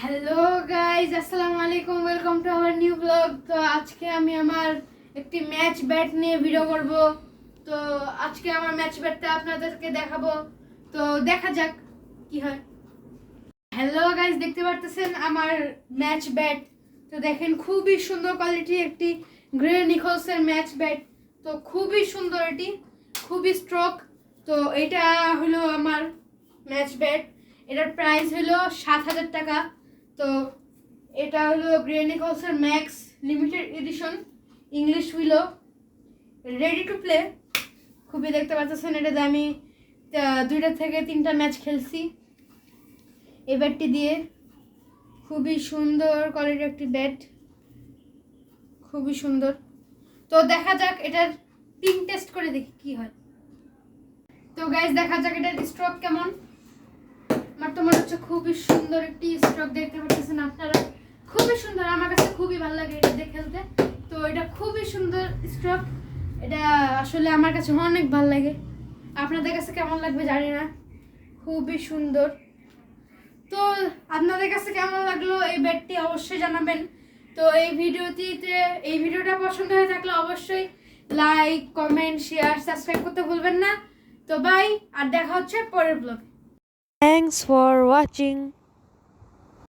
Hello guys, আসসালামু আলাইকুম। Welcome to our new blog. তো আজকে আমি আমার একটি ম্যাচ ব্যাট নিয়ে ভিডিও করব। তো আজকে আমার ম্যাচ ব্যাটটা আপনাদেরকে দেখাবো। তো দেখা যাক কি হয়। হ্যালো গাইজ, দেখতে পারতেছেন আমার ম্যাচ ব্যাট। তো দেখেন, খুবই সুন্দর কোয়ালিটির একটি গ্রে নিকলসের ম্যাচ ব্যাট। তো খুবই সুন্দর, এটি খুবই স্ট্রক। তো এটা হলো আমার ম্যাচ ব্যাট। এটার প্রাইস হলো 7,000 টাকা। তো এটা হলো গ্রে নিকলসের max limited edition English willow, ready to play. খুবই দেখতে পাচ্ছেন, এটাতে আমি 2টা থেকে 3টা ম্যাচ খেলছি এই ব্যাটটি দিয়ে। খুবই সুন্দর কোয়ালিটির একটি ব্যাট, খুবই সুন্দর। তো দেখা যাক এটার পিং টেস্ট করে দেখি কি হয়। তো গাইজ, দেখা যাক এটার স্ট্রোক কেমন। আমার তো মনে হচ্ছে খুবই সুন্দর একটি স্ট্রোক, দেখতে পাচ্ছেন আপনারা। খুবই সুন্দর, আমার কাছে খুবই ভালো লাগে এটা দিয়ে খেলতে। তো এটা খুবই সুন্দর স্ট্রোক, এটা আসলে আমার কাছে অনেক ভালো লাগে। আপনাদের কাছে কেমন লাগবে জানি না, খুবই সুন্দর। তো আপনাদের কাছে কেমন লাগলো এই ব্যাটটি অবশ্যই জানাবেন। তো এই ভিডিওটা পছন্দ হয়ে থাকলে অবশ্যই লাইক, কমেন্ট, শেয়ার, সাবস্ক্রাইব করতে ভুলবেন না। তো বাই, আর দেখা হচ্ছে পরের ব্লগে। Thanks for watching.